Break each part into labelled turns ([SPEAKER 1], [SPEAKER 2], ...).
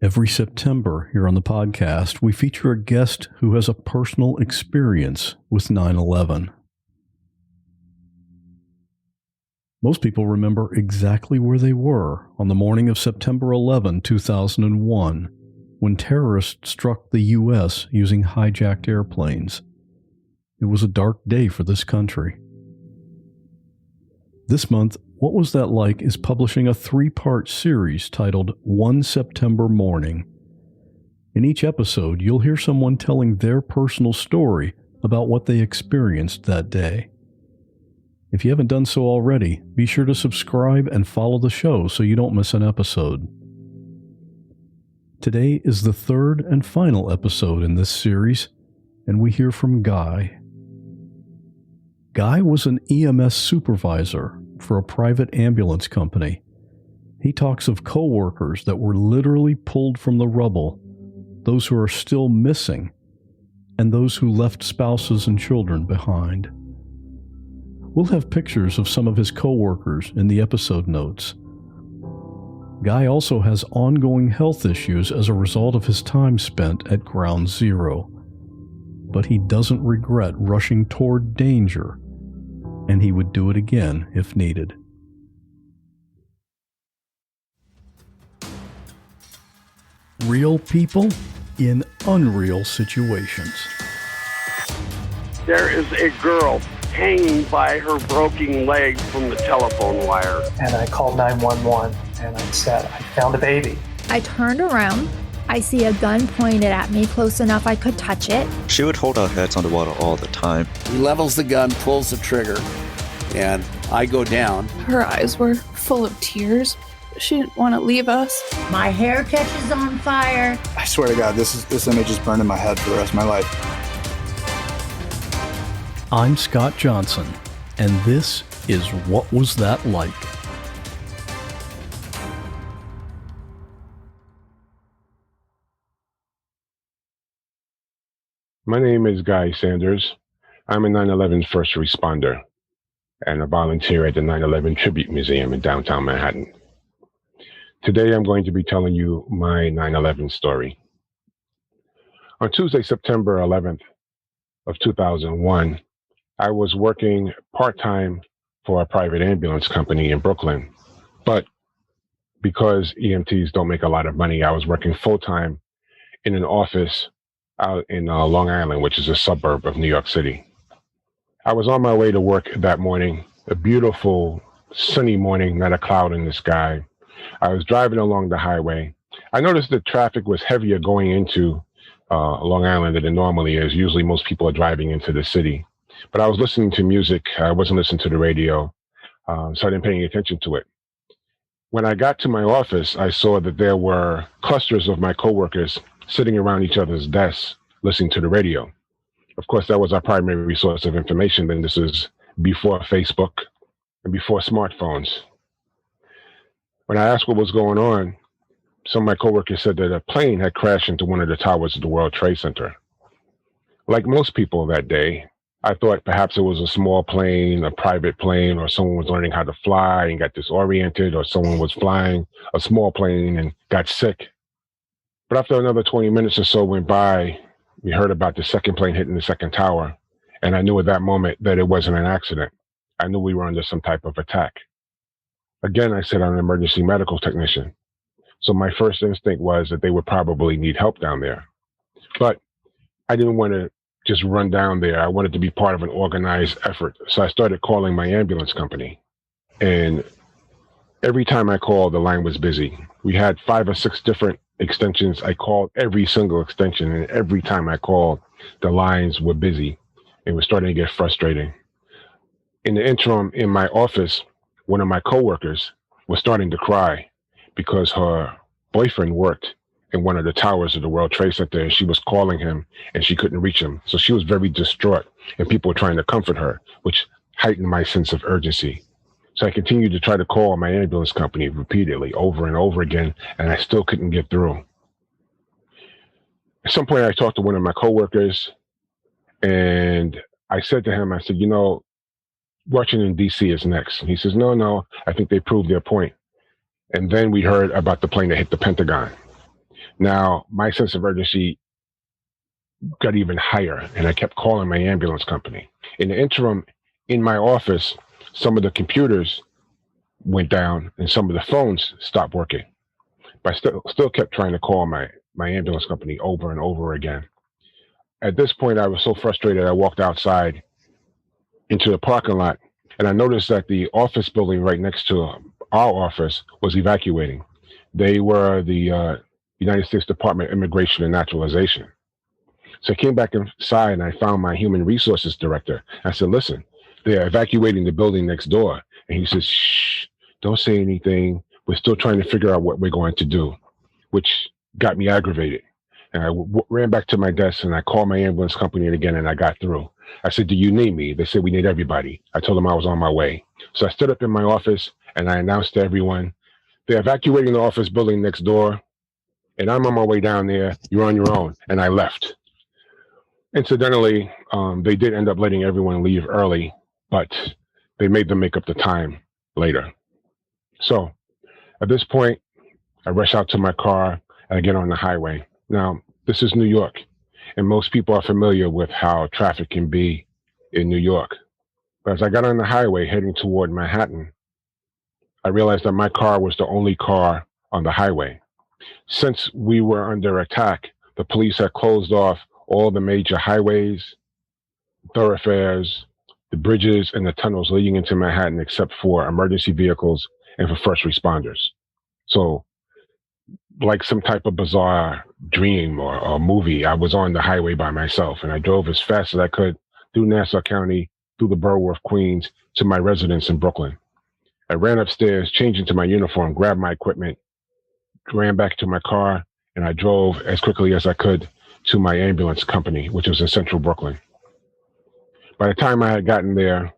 [SPEAKER 1] Every September here on the podcast, we feature a guest who has a personal experience with 9/11. Most people remember exactly where they were on the morning of September 11, 2001, when terrorists struck the U.S. using hijacked airplanes. It was a dark day for this country. This month, What Was That Like is publishing a 3-part series titled One September Morning. In each episode, you'll hear someone telling their personal story about what they experienced that day. If you haven't done so already, be sure to subscribe and follow the show so you don't miss an episode. Today is the third and final episode in this series, and we hear from Guy. Guy was an EMS supervisor for a private ambulance company. He talks of coworkers that were literally pulled from the rubble, those who are still missing, and those who left spouses and children behind. We'll have pictures of some of his coworkers in the episode notes. Guy also has ongoing health issues as a result of his time spent at Ground Zero, but he doesn't regret rushing toward danger, and he would do it again if needed. Real people in unreal situations.
[SPEAKER 2] There is a girl hanging by her broken leg from the telephone wire.
[SPEAKER 3] And I called 911 and I said, I found a baby.
[SPEAKER 4] I turned around. I see a gun pointed at me close enough I could touch it.
[SPEAKER 5] She would hold our heads underwater all the time.
[SPEAKER 6] He levels the gun, pulls the trigger, and I go down.
[SPEAKER 7] Her eyes were full of tears. She didn't want to leave us.
[SPEAKER 8] My hair catches on fire.
[SPEAKER 9] I swear to God, this image is burned in my head for the rest of my life.
[SPEAKER 1] I'm Scott Johnson, and this is What Was That Like?
[SPEAKER 10] My name is Guy Sanders. I'm a 9/11 first responder and a volunteer at the 9/11 Tribute Museum in downtown Manhattan. Today, I'm going to be telling you my 9/11 story. On Tuesday, September 11th of 2001, I was working part-time for a private ambulance company in Brooklyn, but because EMTs don't make a lot of money, I was working full-time in an office out in Long Island, which is a suburb of New York City. I was on my way to work that morning, a beautiful sunny morning, not a cloud in the sky. I was driving along the highway. I noticed that traffic was heavier going into Long Island than it normally is. Usually most people are driving into the city. But I was listening to music. I wasn't listening to the radio, so I didn't pay any attention to it. When I got to my office, I saw that there were clusters of my coworkers sitting around each other's desks listening to the radio. Of course, that was our primary source of information. Then this is before Facebook and before smartphones. When I asked what was going on, some of my coworkers said that a plane had crashed into one of the towers of the World Trade Center. Like most people that day, I thought perhaps it was a small plane, a private plane, or someone was learning how to fly and got disoriented, or someone was flying a small plane and got sick. But after another 20 minutes or so went by, we heard about the second plane hitting the second tower, and I knew at that moment that it wasn't an accident. I knew we were under some type of attack. Again, I said I'm an emergency medical technician, so my first instinct was that they would probably need help down there. But I didn't want to just run down there. I wanted to be part of an organized effort, so I started calling my ambulance company, and every time I called, the line was busy. We had 5 or 6 different extensions. I called every single extension, and every time I called, the lines were busy. It was starting to get frustrating. In the interim, in my office, one of my coworkers was starting to cry because her boyfriend worked in one of the towers of the World Trade Center, and she was calling him and she couldn't reach him. So she was very distraught, and people were trying to comfort her, which heightened my sense of urgency. So I continued to try to call my ambulance company repeatedly, over and over again, and I still couldn't get through. At some point, I talked to one of my coworkers, and I said to him, I said, Washington, D.C. is next. And he says, no, I think they proved their point. And then we heard about the plane that hit the Pentagon. Now, my sense of urgency got even higher, and I kept calling my ambulance company. In the interim, in my office, some of the computers went down and some of the phones stopped working. But I still kept trying to call my ambulance company over and over again. At this point, I was so frustrated, I walked outside into the parking lot, and I noticed that the office building right next to our office was evacuating. They were the United States Department of Immigration and Naturalization. So I came back inside and I found my human resources director. I said, listen, they're evacuating the building next door. And he says, shh, don't say anything. We're still trying to figure out what we're going to do, which got me aggravated. And I ran back to my desk and I called my ambulance company again and I got through. I said, do you need me? They said, we need everybody. I told them I was on my way. So I stood up in my office and I announced to everyone, they're evacuating the office building next door and I'm on my way down there. You're on your own. And I left. Incidentally, they did end up letting everyone leave early, but they made them make up the time later. So at this point, I rush out to my car and I get on the highway. Now, this is New York, and most people are familiar with how traffic can be in New York. But as I got on the highway heading toward Manhattan, I realized that my car was the only car on the highway. Since we were under attack, the police had closed off all the major highways, thoroughfares, the bridges, and the tunnels leading into Manhattan, except for emergency vehicles and for first responders. So, like some type of bizarre dream or movie, I was on the highway by myself, and I drove as fast as I could through Nassau County, through the borough of Queens, to my residence in Brooklyn. I ran upstairs, changed into my uniform, grabbed my equipment, ran back to my car, and I drove as quickly as I could to my ambulance company, which was in central Brooklyn. By the time I had gotten there,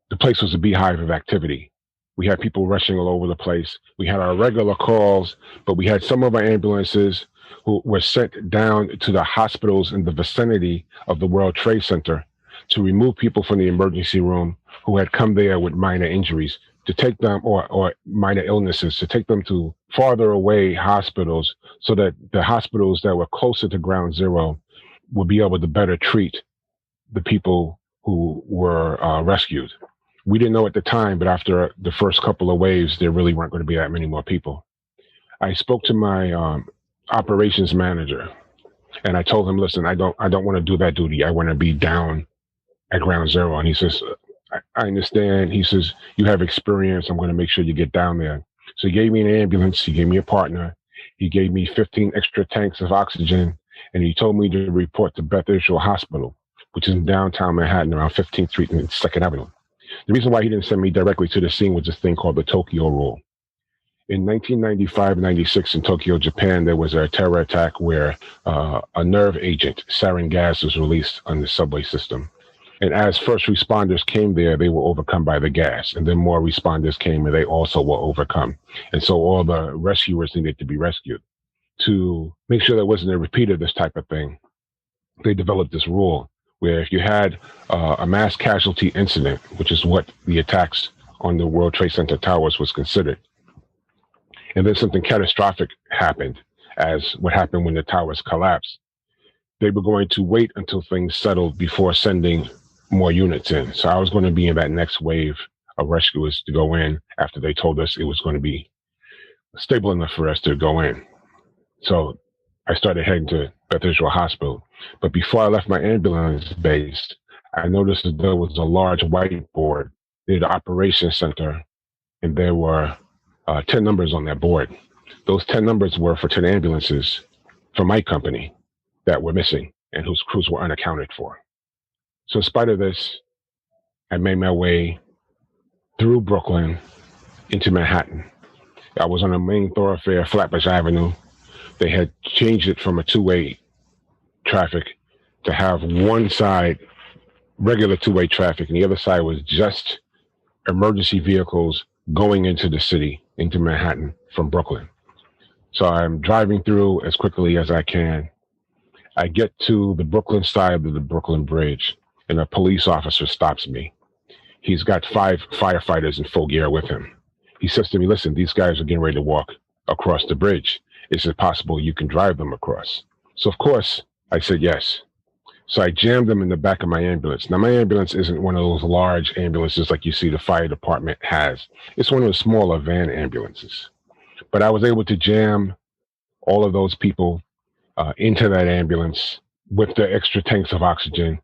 [SPEAKER 10] the place was a beehive of activity. We had people rushing all over the place. We had our regular calls, but we had some of our ambulances who were sent down to the hospitals in the vicinity of the World Trade Center to remove people from the emergency room who had come there with minor injuries, to take them, or minor illnesses, to take them to farther away hospitals so that the hospitals that were closer to ground zero would be able to better treat the people who were rescued. We didn't know at the time, but after the first couple of waves, there really weren't going to be that many more people. I spoke to my operations manager, and I told him, listen, I don't want to do that duty. I want to be down at ground zero. And he says, I understand. He says, you have experience. I'm going to make sure you get down there. So he gave me an ambulance. He gave me a partner. He gave me 15 extra tanks of oxygen, and he told me to report to Beth Israel Hospital, which is in downtown Manhattan around 15th Street and 2nd Avenue. The reason why he didn't send me directly to the scene was this thing called the Tokyo Rule. In 1995-96 in Tokyo, Japan, there was a terror attack where a nerve agent, sarin gas, was released on the subway system. And as first responders came there, they were overcome by the gas. And then more responders came and they also were overcome. And so all the rescuers needed to be rescued. To make sure there wasn't a repeat of this type of thing, they developed this rule where if you had a mass casualty incident, which is what the attacks on the World Trade Center towers was considered, and then something catastrophic happened, as what happened when the towers collapsed, they were going to wait until things settled before sending more units in. So I was going to be in that next wave of rescuers to go in after they told us it was going to be stable enough for us to go in. So I started heading to Beth Israel Hospital. But before I left my ambulance base, I noticed that there was a large whiteboard near the operations center, and there were 10 numbers on that board. Those 10 numbers were for 10 ambulances from my company that were missing and whose crews were unaccounted for. So in spite of this, I made my way through Brooklyn into Manhattan. I was on a main thoroughfare, Flatbush Avenue. They had changed it from a two-way traffic to have one side regular two-way traffic, and the other side was just emergency vehicles going into the city, into Manhattan from Brooklyn. So I'm driving through as quickly as I can. I get to the Brooklyn side of the Brooklyn Bridge, and a police officer stops me. He's got 5 firefighters in full gear with him. He says to me, listen, these guys are getting ready to walk across the bridge. Is it possible you can drive them across? So of course I said yes. So I jammed them in the back of my ambulance. Now my ambulance isn't one of those large ambulances like you see the fire department has. It's one of the smaller van ambulances. But I was able to jam all of those people into that ambulance with the extra tanks of oxygen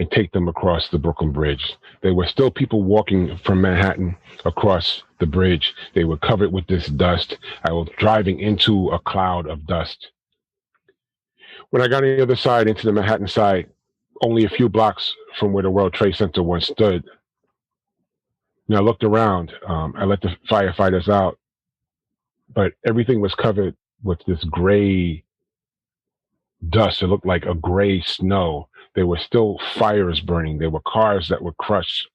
[SPEAKER 10] and take them across the Brooklyn Bridge. There were still people walking from Manhattan across the bridge. They were covered with this dust. I was driving into a cloud of dust. When I got on the other side, into the Manhattan side, only a few blocks from where the World Trade Center once stood, I looked around. I let the firefighters out, but everything was covered with this gray dust. It looked like a gray snow. There were still fires burning. There were cars that were crushed.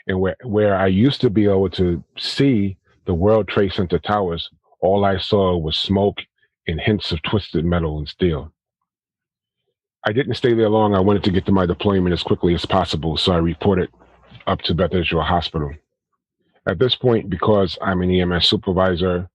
[SPEAKER 10] And where I used to be able to see the World Trade Center towers, all I saw was smoke and hints of twisted metal and steel. I didn't stay there long. I wanted to get to my deployment as quickly as possible, so I reported up to Beth Israel Hospital. At this point, because I'm an EMS supervisor,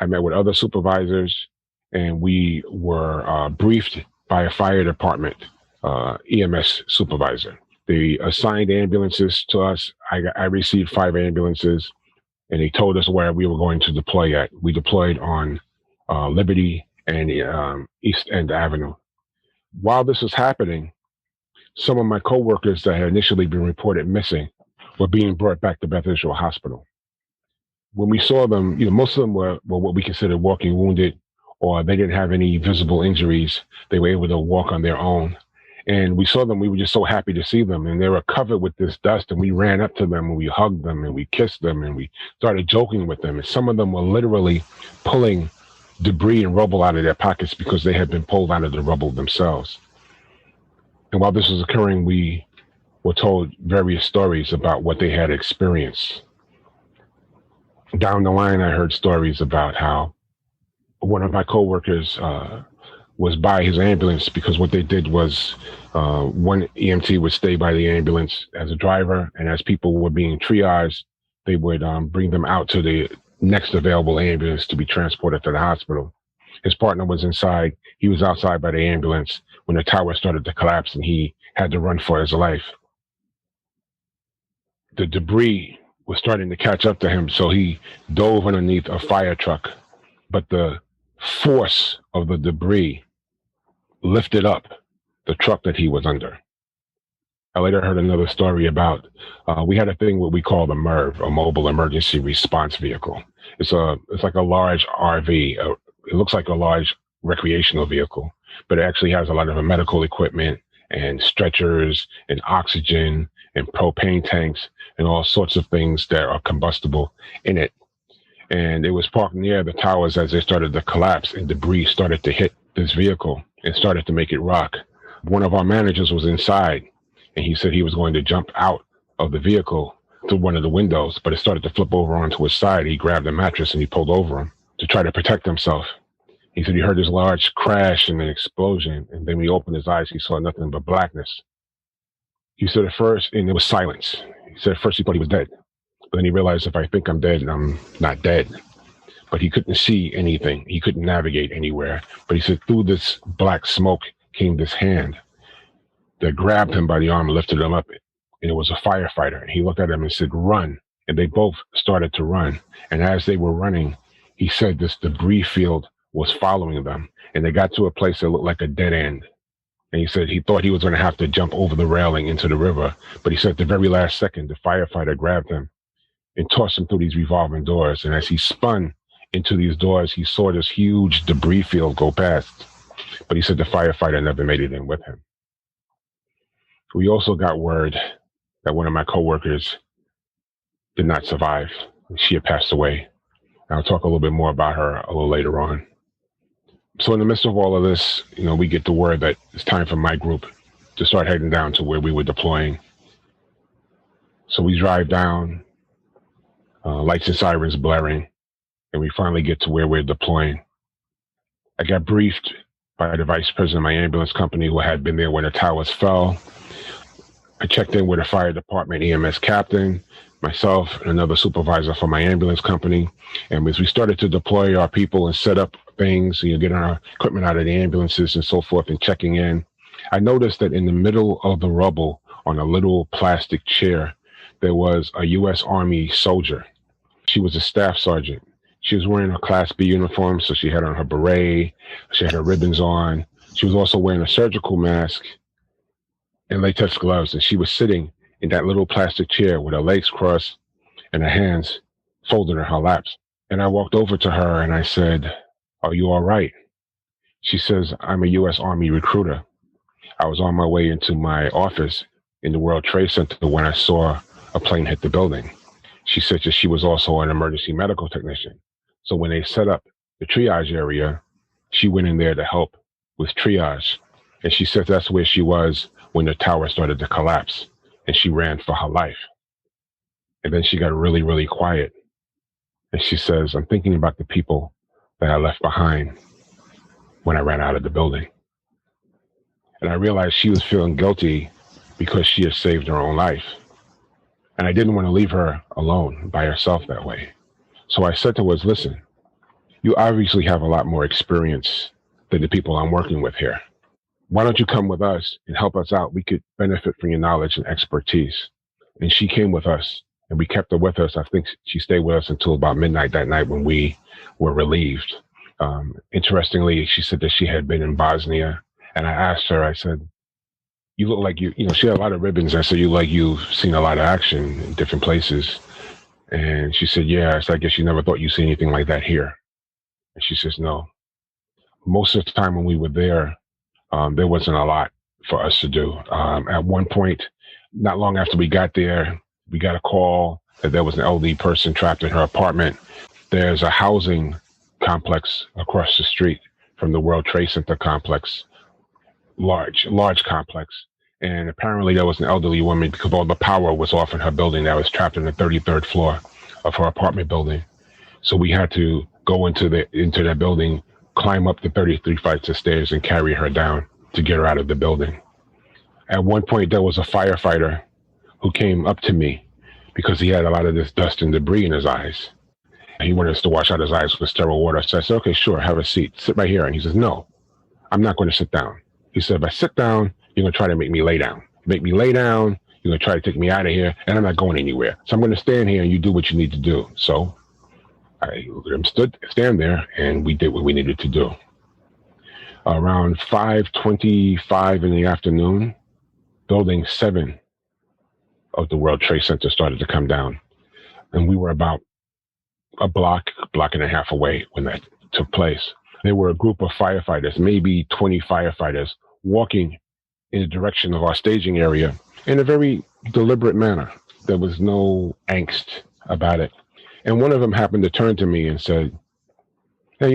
[SPEAKER 10] I met with other supervisors, and we were briefed by a fire department EMS supervisor. They assigned ambulances to us. I received 5 ambulances, and they told us where we were going to deploy at. We deployed on Liberty and East End Avenue. While this was happening, some of my coworkers that had initially been reported missing were being brought back to Beth Israel Hospital. When we saw them, most of them were what we considered walking wounded, or they didn't have any visible injuries. They were able to walk on their own. And we saw them, we were just so happy to see them. And they were covered with this dust, and we ran up to them and we hugged them and we kissed them and we started joking with them. And some of them were literally pulling debris and rubble out of their pockets because they had been pulled out of the rubble themselves. And while this was occurring, we were told various stories about what they had experienced. Down the line, I heard stories about how one of my coworkers was by his ambulance because what they did was one EMT would stay by the ambulance as a driver, and as people were being triaged, they would bring them out to the next available ambulance to be transported to the hospital. His partner was inside. He was outside by the ambulance when the tower started to collapse, and he had to run for his life. The debris was starting to catch up to him, so he dove underneath a fire truck, but the force of the debris lifted up the truck that he was under. I later heard another story about, we had a thing what we call the MERV, a mobile emergency response vehicle. It's like a large RV. It looks like a large recreational vehicle, but it actually has a lot of medical equipment and stretchers and oxygen and propane tanks and all sorts of things that are combustible in it. And it was parked near the towers as they started to collapse, and debris started to hit this vehicle and started to make it rock. One of our managers was inside, and he said he was going to jump out of the vehicle through one of the windows, but it started to flip over onto his side. He grabbed a mattress and he pulled over him to try to protect himself. He said he heard this large crash and an explosion, and then when he opened his eyes, he saw nothing but blackness. He said at first, and it was silence. He said at first he thought he was dead, but then he realized, if I think I'm dead, I'm not dead. But he couldn't see anything. He couldn't navigate anywhere. But he said through this black smoke came this hand that grabbed him by the arm and lifted him up. And it was a firefighter. And he looked at him and said, "Run." And they both started to run. And as they were running, he said this debris field was following them. And they got to a place that looked like a dead end. And he said he thought he was going to have to jump over the railing into the river. But he said at the very last second, the firefighter grabbed him and tossed him through these revolving doors. And as he spun into these doors, he saw this huge debris field go past. But he said the firefighter never made it in with him. We also got word that one of my coworkers did not survive. She had passed away. I'll talk a little bit more about her a little later on. So in the midst of all of this, we get the word that it's time for my group to start heading down to where we were deploying. So we drive down, lights and sirens blaring, and we finally get to where we're deploying. I got briefed by the vice president of my ambulance company, who had been there when the towers fell. I checked in with a fire department EMS captain. myself and another supervisor for my ambulance company. And as we started to deploy our people and set up things, getting our equipment out of the ambulances and so forth and checking in, I noticed that in the middle of the rubble on a little plastic chair, there was a U.S. Army soldier. She was a staff sergeant. She was wearing a Class B uniform, so she had on her beret, she had her ribbons on. She was also wearing a surgical mask and latex gloves, and she was sitting in that little plastic chair with her legs crossed and her hands folded in her laps. And I walked over to her and I said, "Are you all right?" She says, "I'm a U.S. Army recruiter. I was on my way into my office in the World Trade Center when I saw a plane hit the building." She said that she was also an emergency medical technician. So when they set up the triage area, she went in there to help with triage. And she said that's where she was when the tower started to collapse, and she ran for her life. And then she got really, really quiet. And she says, "I'm thinking about the people that I left behind when I ran out of the building." And I realized she was feeling guilty because she had saved her own life. And I didn't want to leave her alone by herself that way. So I said to her, "Listen, you obviously have a lot more experience than the people I'm working with here. Why don't you come with us and help us out? We could benefit from your knowledge and expertise." And she came with us, and we kept her with us. I think she stayed with us until about midnight that night when we were relieved. Interestingly, she said that she had been in Bosnia. And I asked her, I said, "You look like she had a lot of ribbons." I said, "You look like you've seen a lot of action in different places." And she said, "Yeah." I said, "I guess you never thought you'd see anything like that here." And she says, "No. Most of the time when we were there wasn't a lot for us to do." At one point, not long after we got there, we got a call that there was an elderly person trapped in her apartment. There's a housing complex across the street from the World Trade Center complex, large complex. And apparently there was an elderly woman, because all the power was off in her building, that was trapped in the 33rd floor of her apartment building. So we had to go into that building, climb up the 33 flights of stairs and carry her down to get her out of the building. At one point, there was a firefighter who came up to me because he had a lot of this dust and debris in his eyes. He wanted us to wash out his eyes with sterile water. So I said, "Okay, sure, have a seat. Sit right here." And he says, "No, I'm not going to sit down." He said, "If I sit down, you're going to try to make me lay down. Make me lay down, you're going to try to take me out of here, and I'm not going anywhere. So I'm going to stand here and you do what you need to do." So I stand there, and we did what we needed to do. Around 5:25 in the afternoon, Building 7 of the World Trade Center started to come down. And we were about a block and a half away when that took place. There were a group of firefighters, maybe 20 firefighters, walking in the direction of our staging area in a very deliberate manner. There was no angst about it. And one of them happened to turn to me and said, "Hey,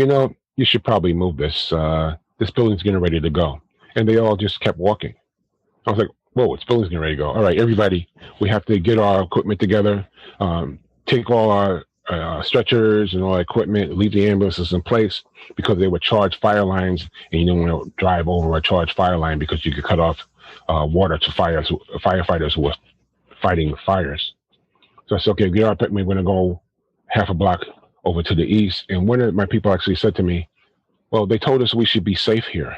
[SPEAKER 10] you should probably move this. This building's getting ready to go." And they all just kept walking. I was like, "Whoa, this building's getting ready to go. All right, everybody, we have to get our equipment together, take all our stretchers and all our equipment, leave the ambulances in place," because they were charged fire lines, and you don't want to drive over a charged fire line because you could cut off water to firefighters who were fighting fires. So I said, "Okay, get our equipment. We're going to go half a block over to the east." And one of my people actually said to me, "Well, they told us we should be safe here."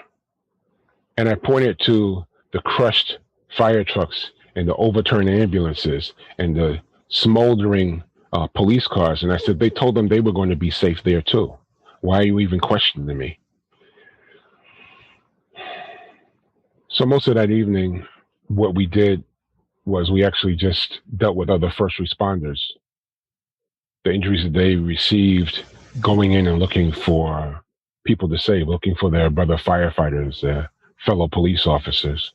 [SPEAKER 10] And I pointed to the crushed fire trucks and the overturned ambulances and the smoldering police cars. And I said, "They told them they were going to be safe there too. Why are you even questioning me?" So most of that evening, what we did was we actually just dealt with other first responders. The injuries that they received, going in and looking for people to save, looking for their brother firefighters, their fellow police officers.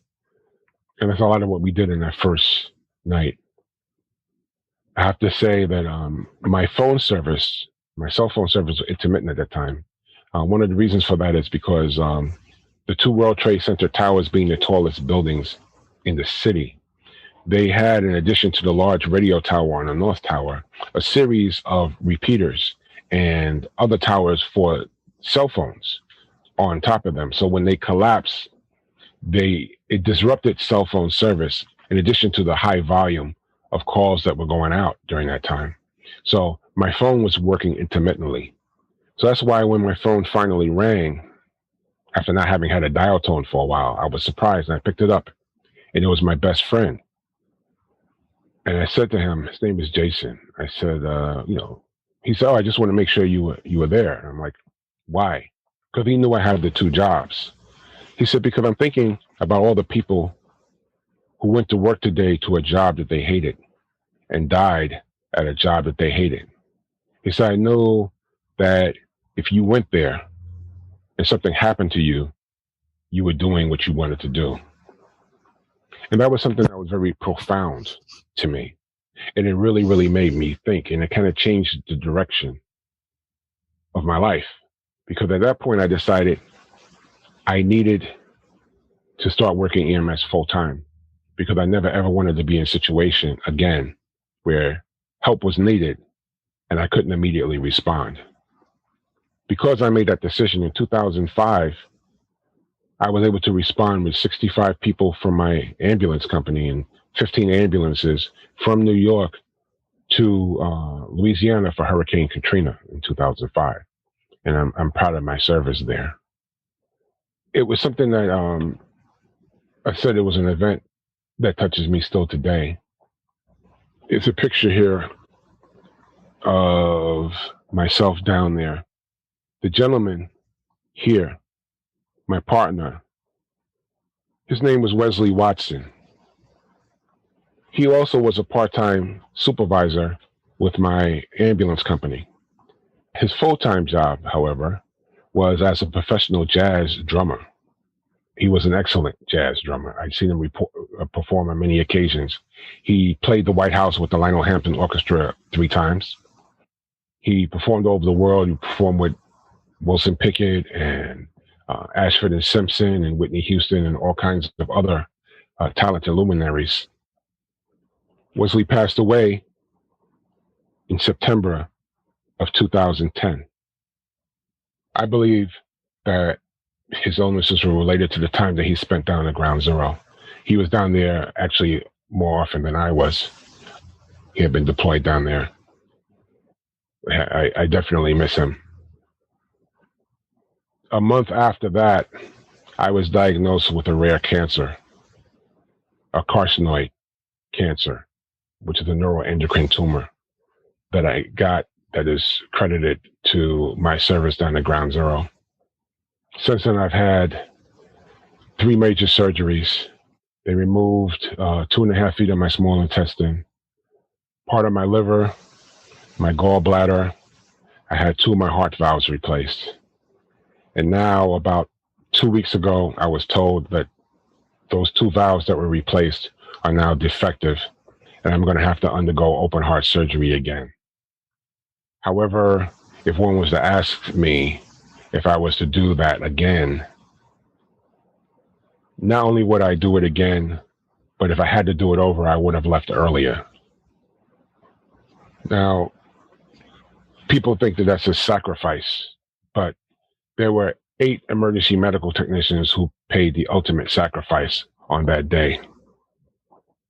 [SPEAKER 10] And that's a lot of what we did in that first night. I have to say that my cell phone service was intermittent at that time. One of the reasons for that is because the two World Trade Center towers being the tallest buildings in the city, they had, in addition to the large radio tower on the North Tower, a series of repeaters and other towers for cell phones on top of them. So when they collapsed, it disrupted cell phone service in addition to the high volume of calls that were going out during that time. So my phone was working intermittently. So that's why when my phone finally rang, after not having had a dial tone for a while, I was surprised and I picked it up, and it was my best friend. And I said to him, his name is Jason. I said, he said, "Oh, I just want to make sure you were there." And I'm like, "Why?" Because he knew I had the 2 jobs. He said, "Because I'm thinking about all the people who went to work today to a job that they hated and died at a job that they hated." He said, "I know that if you went there and something happened to you, you were doing what you wanted to do." And that was something that was very profound to me. And it really, really made me think. And it kind of changed the direction of my life. Because at that point, I decided I needed to start working EMS full time. Because I never, ever wanted to be in a situation again where help was needed and I couldn't immediately respond. Because I made that decision in 2005, I was able to respond with 65 people from my ambulance company and 15 ambulances from New York to Louisiana for Hurricane Katrina in 2005. And I'm proud of my service there. It was something that I said it was an event that touches me still today. It's a picture here of myself down there. The gentleman here, my partner, his name was Wesley Watson. He also was a part-time supervisor with my ambulance company. His full-time job, however, was as a professional jazz drummer. He was an excellent jazz drummer. I'd seen him perform on many occasions. He played the White House with the Lionel Hampton Orchestra 3 times. He performed all over the world. He performed with Wilson Pickett and Ashford and Simpson and Whitney Houston and all kinds of other talented luminaries. Wesley passed away in September of 2010. I believe that his illnesses were related to the time that he spent down at Ground Zero. He was down there actually more often than I was. He had been deployed down there. I definitely miss him. A month after that, I was diagnosed with a rare cancer, a carcinoid cancer, which is a neuroendocrine tumor that I got that is credited to my service down at Ground Zero. Since then, I've had 3 major surgeries. They removed 2.5 feet of my small intestine, part of my liver, my gallbladder. I had 2 of my heart valves replaced. And now, about 2 weeks ago, I was told that those 2 valves that were replaced are now defective, and I'm going to have to undergo open heart surgery again. However, if one was to ask me if I was to do that again, not only would I do it again, but if I had to do it over, I would have left earlier. Now, people think that that's a sacrifice, but there were 8 emergency medical technicians who paid the ultimate sacrifice on that day.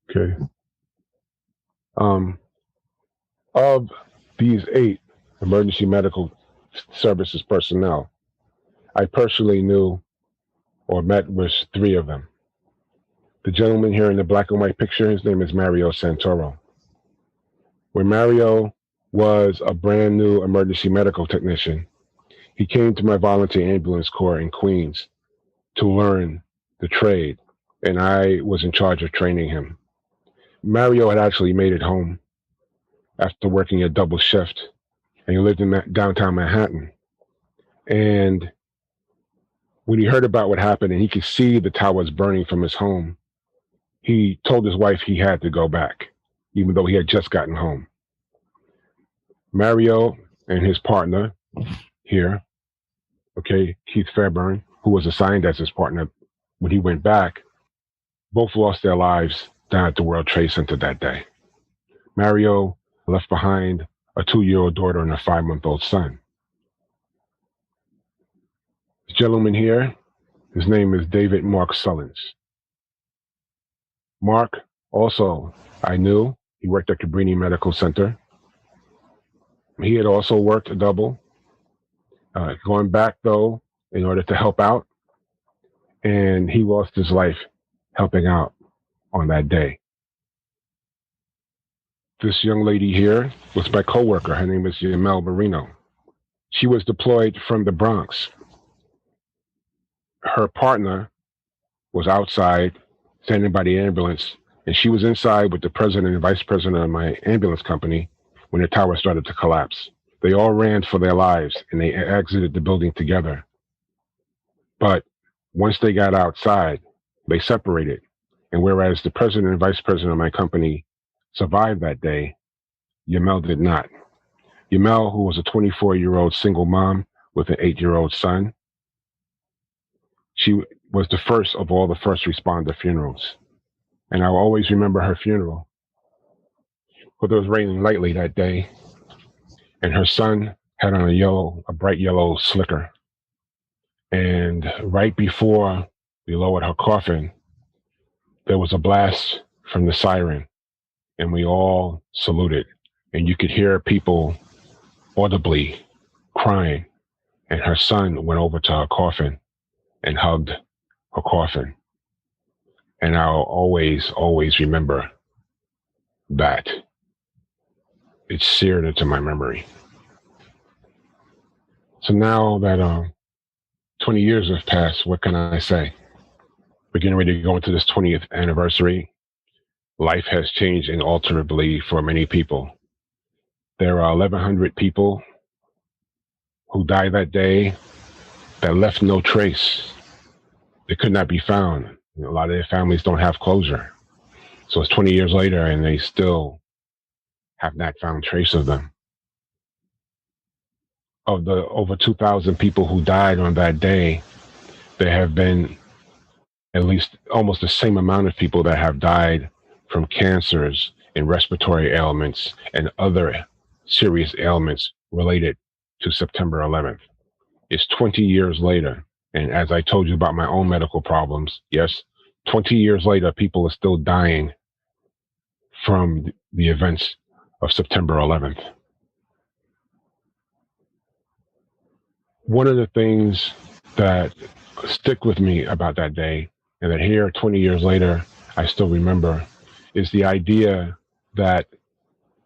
[SPEAKER 10] Okay. Of these 8 emergency medical services personnel, I personally knew or met with 3 of them. The gentleman here in the black and white picture, his name is Mario Santoro. When Mario was a brand new emergency medical technician, he came to my volunteer ambulance corps in Queens to learn the trade, and I was in charge of training him. Mario had actually made it home after working a double shift, and he lived in downtown Manhattan. And when he heard about what happened and he could see the towers burning from his home, he told his wife he had to go back, even though he had just gotten home. Mario and his partner here, Keith Fairburn, who was assigned as his partner when he went back, both lost their lives down at the World Trade Center that day. Mario left behind a 2-year-old daughter and a 5-month-old son. This gentleman here, his name is David Mark Sullins. Mark also I knew He worked at Cabrini Medical Center. He had also worked a double, going back, though, in order to help out. And he lost his life helping out on that day. This young lady here was my coworker. Her name is Yamel Marino. She was deployed from the Bronx. Her partner was outside, standing by the ambulance, and she was inside with the president and vice president of my ambulance company when the tower started to collapse. They all ran for their lives, and they exited the building together. But once they got outside, they separated. And whereas the president and vice president of my company survived that day, Yamel did not. Yamel, who was a 24-year-old single mom with an 8-year-old son, she was the first of all the first responder funerals. And I'll always remember her funeral. But it was raining lightly that day, and her son had on a bright yellow slicker. And right before we lowered her coffin, there was a blast from the siren, and we all saluted. And you could hear people audibly crying. And her son went over to her coffin and hugged her coffin. And I'll always, always remember that. It's seared into my memory. So now that 20 years have passed, what can I say? We're getting ready to go into this 20th anniversary. Life has changed inalterably for many people. There are 1,100 people who died that day that left no trace. They could not be found. A lot of their families don't have closure. So it's 20 years later and they still have not found trace of them. Of the over 2,000 people who died on that day, there have been at least almost the same amount of people that have died from cancers and respiratory ailments and other serious ailments related to September 11th. It's 20 years later. And as I told you about my own medical problems, yes, 20 years later, people are still dying from the events of September 11th. One of the things that stick with me about that day, and that here 20 years later, I still remember, is the idea that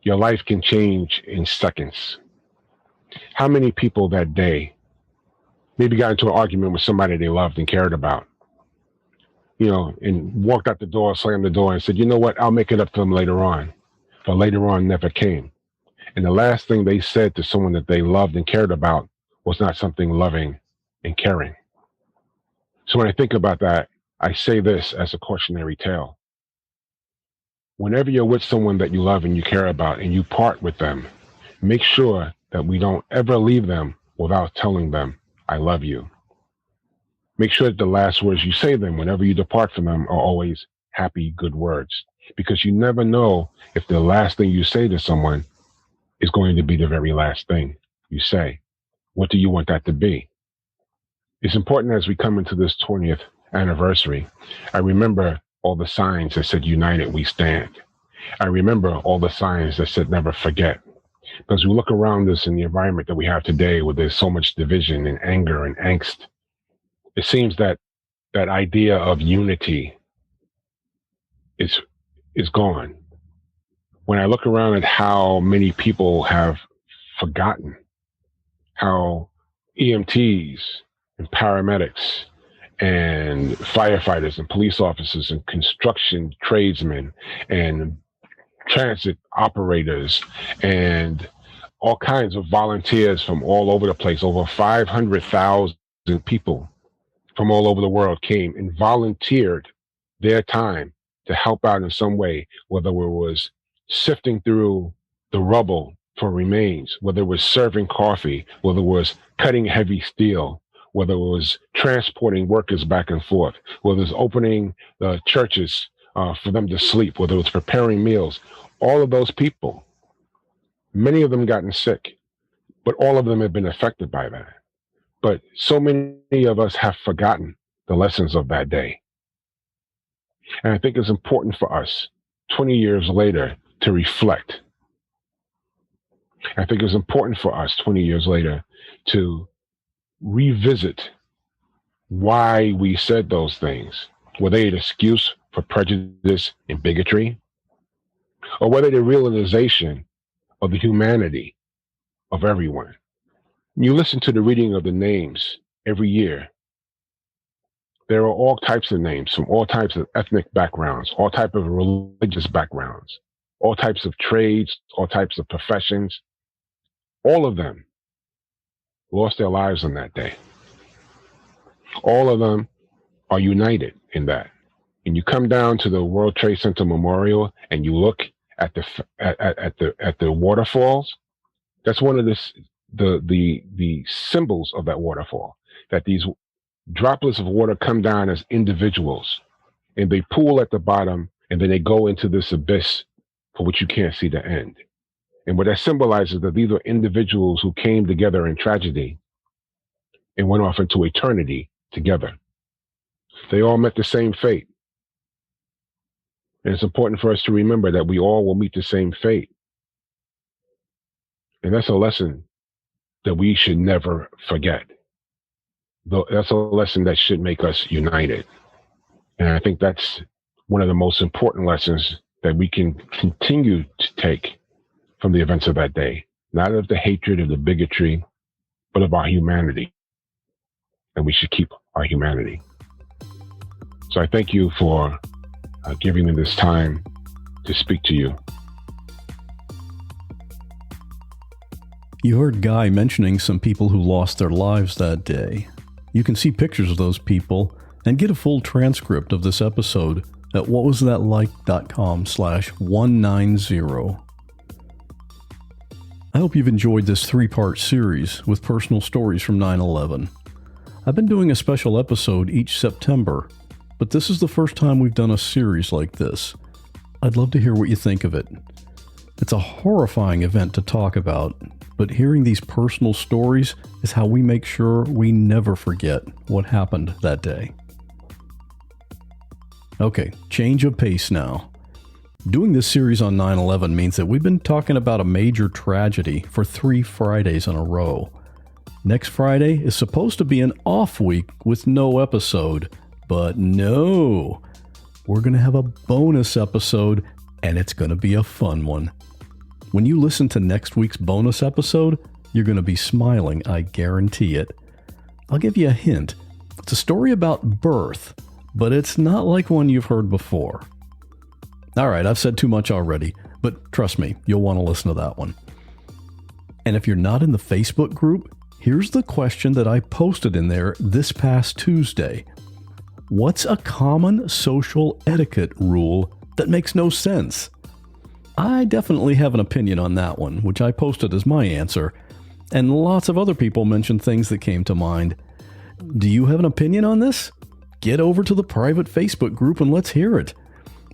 [SPEAKER 10] your life can change in seconds. How many people that day maybe got into an argument with somebody they loved and cared about, and walked out the door, slammed the door and said, you know what, I'll make it up to them later on. But later on never came. And the last thing they said to someone that they loved and cared about was not something loving and caring. So when I think about that, I say this as a cautionary tale. Whenever you're with someone that you love and you care about and you part with them, make sure that we don't ever leave them without telling them, I love you. Make sure that the last words you say to them whenever you depart from them are always happy, good words. Because you never know if the last thing you say to someone is going to be the very last thing you say. What do you want that to be? It's important as we come into this 20th anniversary. I remember all the signs that said, united we stand. I remember all the signs that said, never forget. Because we look around us in the environment that we have today where there's so much division and anger and angst, it seems that that idea of unity is gone. When I look around at how many people have forgotten how EMTs and paramedics and firefighters and police officers and construction tradesmen and transit operators and all kinds of volunteers from all over the place, over 500,000 people from all over the world came and volunteered their time to help out in some way, whether it was sifting through the rubble for remains, whether it was serving coffee, whether it was cutting heavy steel, whether it was transporting workers back and forth, whether it was opening the churches for them to sleep, whether it was preparing meals. All of those people, many of them gotten sick, but all of them have been affected by that. But so many of us have forgotten the lessons of that day. And I think it's important for us, 20 years later, to reflect. I think it's important for us 20 years later to revisit why we said those things. Were they an excuse for prejudice and bigotry? Or were they the realization of the humanity of everyone? You listen to the reading of the names every year. There are all types of names from all types of ethnic backgrounds, all types of religious backgrounds, all types of trades, all types of professions. All of them lost their lives on that day. All of them are united in that. And you come down to the World Trade Center Memorial and you look at the waterfalls. That's one of the symbols of that waterfall. That these droplets of water come down as individuals, and they pool at the bottom, and then they go into this abyss for which you can't see the end. And what that symbolizes that these are individuals who came together in tragedy and went off into eternity together. They all met the same fate. And it's important for us to remember that we all will meet the same fate. And that's a lesson that we should never forget. That's a lesson that should make us united. And I think that's one of the most important lessons that we can continue to take from the events of that day. Not of the hatred, of the bigotry, but of our humanity. And we should keep our humanity. So I thank you for giving me this time to speak to you.
[SPEAKER 1] You heard Guy mentioning some people who lost their lives that day. You can see pictures of those people and get a full transcript of this episode at whatwasthatlike.com/190. I hope you've enjoyed this 3-part series with personal stories from 9/11. I've been doing a special episode each September, but this is the first time we've done a series like this. I'd love to hear what you think of it. It's a horrifying event to talk about, but hearing these personal stories is how we make sure we never forget what happened that day. Okay, change of pace now. Doing this series on 9/11 means that we've been talking about a major tragedy for 3 Fridays in a row. Next Friday is supposed to be an off week with no episode, but no. We're going to have a bonus episode, and it's going to be a fun one. When you listen to next week's bonus episode, you're going to be smiling, I guarantee it. I'll give you a hint. It's a story about birth, but it's not like one you've heard before. All right, I've said too much already, but trust me, you'll want to listen to that one. And if you're not in the Facebook group, here's the question that I posted in there this past Tuesday. What's a common social etiquette rule that makes no sense? I definitely have an opinion on that one, which I posted as my answer, and lots of other people mentioned things that came to mind. Do you have an opinion on this? Get over to the private Facebook group and let's hear it.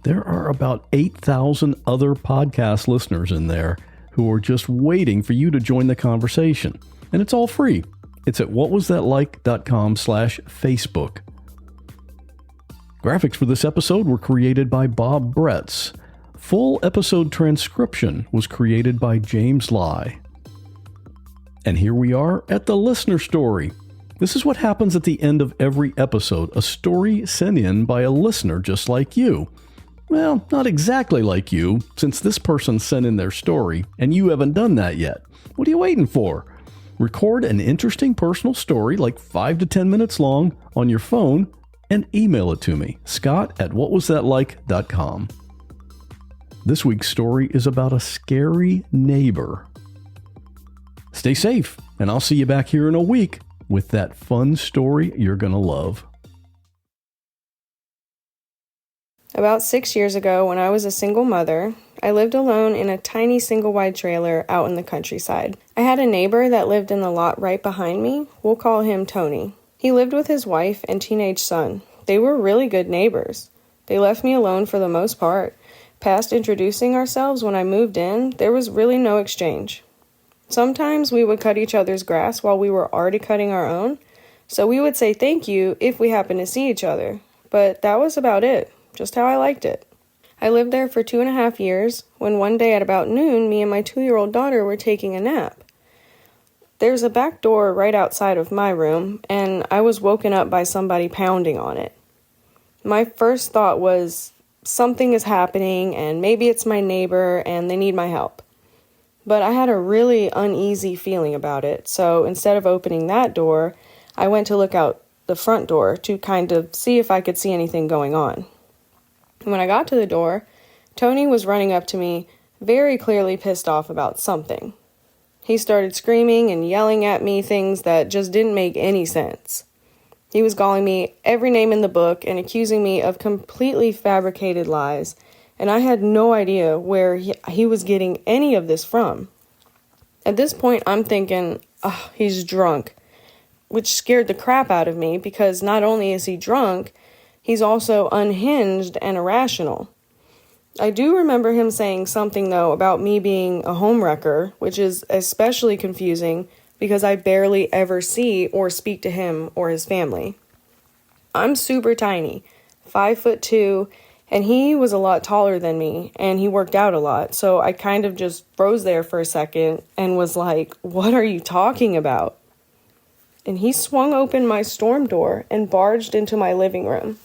[SPEAKER 1] There are about 8,000 other podcast listeners in there who are just waiting for you to join the conversation. And it's all free. It's at whatwasthatlike.com/Facebook. Graphics for this episode were created by Bob Bretz. Full episode transcription was created by James Lai. And here we are at the listener story. This is what happens at the end of every episode, a story sent in by a listener just like you. Well, not exactly like you, since this person sent in their story, and you haven't done that yet. What are you waiting for? Record an interesting personal story, like 5 to 10 minutes long, on your phone, and email it to me, scott@whatwasthatlike.com. This week's story is about a scary neighbor. Stay safe, and I'll see you back here in a week with that fun story you're going to love.
[SPEAKER 11] About 6 years ago, when I was a single mother, I lived alone in a tiny single-wide trailer out in the countryside. I had a neighbor that lived in the lot right behind me. We'll call him Tony. He lived with his wife and teenage son. They were really good neighbors. They left me alone for the most part. Past introducing ourselves when I moved in, there was really no exchange. Sometimes we would cut each other's grass while we were already cutting our own, so we would say thank you if we happened to see each other. But that was about it, just how I liked it. I lived there for 2.5 years when one day at about noon, me and my 2-year-old daughter were taking a nap. There's a back door right outside of my room, and I was woken up by somebody pounding on it. My first thought was, something is happening, and maybe it's my neighbor, and they need my help. But I had a really uneasy feeling about it, so instead of opening that door, I went to look out the front door to kind of see if I could see anything going on. When I got to the door, Tony was running up to me, very clearly pissed off about something. He started screaming and yelling at me things that just didn't make any sense. He was calling me every name in the book and accusing me of completely fabricated lies, and I had no idea where he was getting any of this from. At this point, I'm thinking, oh, he's drunk, which scared the crap out of me because not only is he drunk, he's also unhinged and irrational. I do remember him saying something, though, about me being a homewrecker, which is especially confusing because I barely ever see or speak to him or his family. I'm super tiny, 5'2", and he was a lot taller than me, and he worked out a lot, so I kind of just froze there for a second and was like, what are you talking about? And he swung open my storm door and barged into my living room.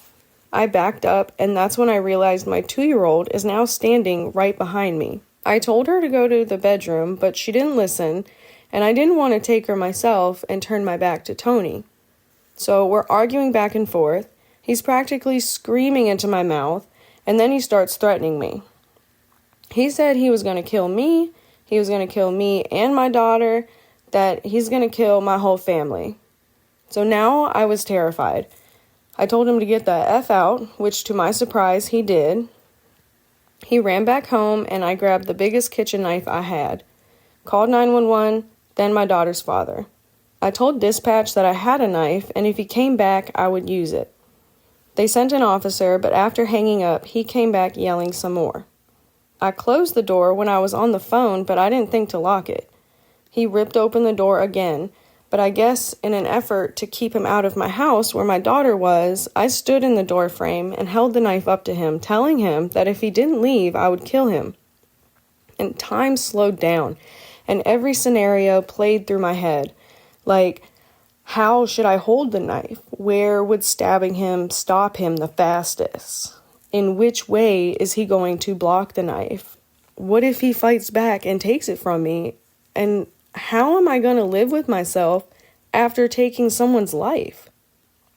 [SPEAKER 11] I backed up, and that's when I realized my 2-year-old is now standing right behind me. I told her to go to the bedroom, but she didn't listen, and I didn't want to take her myself and turn my back to Tony. So we're arguing back and forth. He's practically screaming into my mouth, and then he starts threatening me. He said he was going to kill me, he was going to kill me and my daughter, that he's going to kill my whole family. So now I was terrified. I told him to get the F out, which to my surprise he did. He ran back home and I grabbed the biggest kitchen knife I had, called 911, then my daughter's father. I told dispatch that I had a knife and if he came back, I would use it. They sent an officer, but after hanging up, he came back yelling some more. I closed the door when I was on the phone, but I didn't think to lock it. He ripped open the door again, but I guess in an effort to keep him out of my house where my daughter was, I stood in the door frame and held the knife up to him, telling him that if he didn't leave, I would kill him. And time slowed down, and every scenario played through my head. Like, how should I hold the knife? Where would stabbing him stop him the fastest? In which way is he going to block the knife? What if he fights back and takes it from me? And how am I going to live with myself after taking someone's life?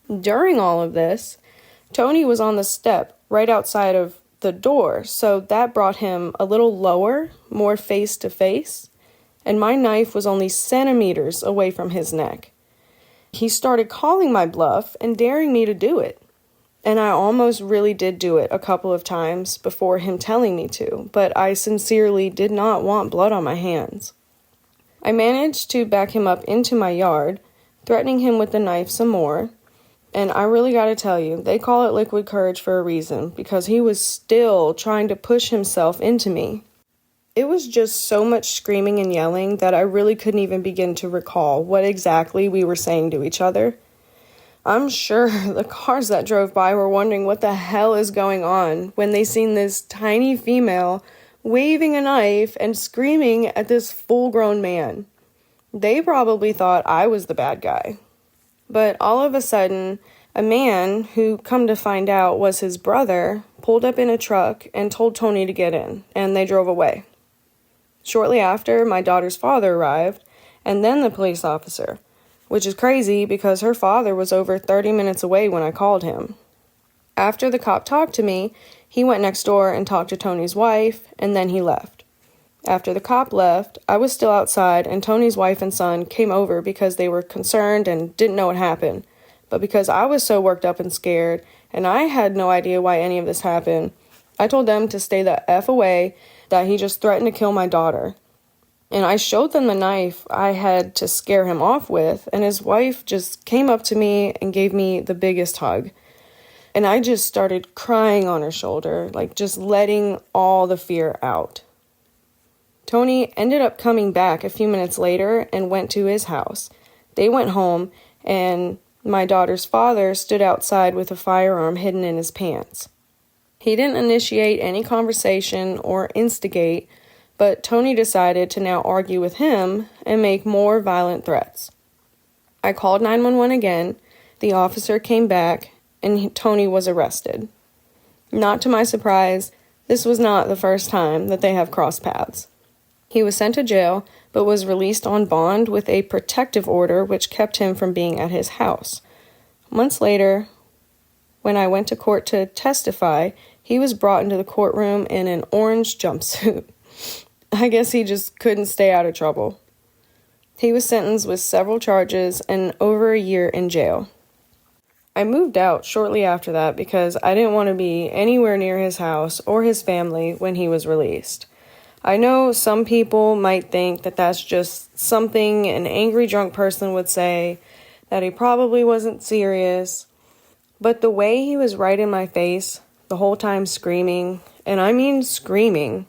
[SPEAKER 11] During all of this, Tony was on the step right outside of the door, so that brought him a little lower, more face to face, and my knife was only centimeters away from his neck. He started calling my bluff and daring me to do it. And I almost really did do it a couple of times before him telling me to, but I sincerely did not want blood on my hands. I managed to back him up into my yard, threatening him with the knife some more, and I really gotta tell you, they call it liquid courage for a reason, because he was still trying to push himself into me. It was just so much screaming and yelling that I really couldn't even begin to recall what exactly we were saying to each other. I'm sure the cars that drove by were wondering what the hell is going on when they seen this tiny female waving a knife and screaming at this full-grown man. They probably thought I was the bad guy. But all of a sudden, a man, who come to find out was his brother, pulled up in a truck and told Tony to get in, and they drove away. Shortly after, my daughter's father arrived, and then the police officer, which is crazy because her father was over 30 minutes away when I called him. After the cop talked to me, he went next door and talked to Tony's wife, and then he left. After the cop left, I was still outside, and Tony's wife and son came over because they were concerned and didn't know what happened. But because I was so worked up and scared, and I had no idea why any of this happened, I told them to stay the F away, that he just threatened to kill my daughter. And I showed them the knife I had to scare him off with, and his wife just came up to me and gave me the biggest hug. And I just started crying on her shoulder, like just letting all the fear out. Tony ended up coming back a few minutes later and went to his house. They went home, and my daughter's father stood outside with a firearm hidden in his pants. He didn't initiate any conversation or instigate, but Tony decided to now argue with him and make more violent threats. I called 911 again, the officer came back, and Tony was arrested. Not to my surprise, this was not the first time that they have crossed paths. He was sent to jail, but was released on bond with a protective order which kept him from being at his house. Months later, when I went to court to testify, he was brought into the courtroom in an orange jumpsuit. I guess he just couldn't stay out of trouble. He was sentenced with several charges and over a year in jail. I moved out shortly after that because I didn't want to be anywhere near his house or his family when he was released. I know some people might think that that's just something an angry drunk person would say, that he probably wasn't serious, but the way he was right in my face the whole time screaming, and I mean screaming,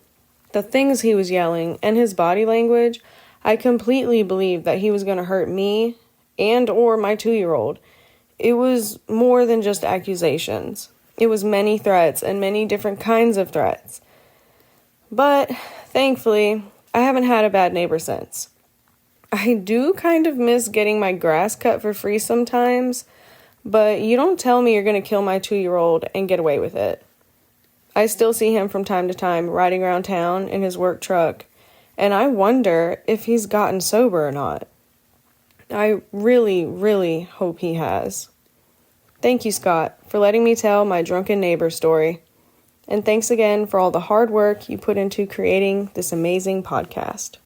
[SPEAKER 11] the things he was yelling, and his body language, I completely believed that he was going to hurt me and or my 2-year-old. It was more than just accusations. It was many threats and many different kinds of threats. But thankfully, I haven't had a bad neighbor since. I do kind of miss getting my grass cut for free sometimes, but you don't tell me you're going to kill my 2-year-old and get away with it. I still see him from time to time riding around town in his work truck, and I wonder if he's gotten sober or not. I really, really hope he has. Thank you, Scott, for letting me tell my drunken neighbor story. And thanks again for all the hard work you put into creating this amazing podcast.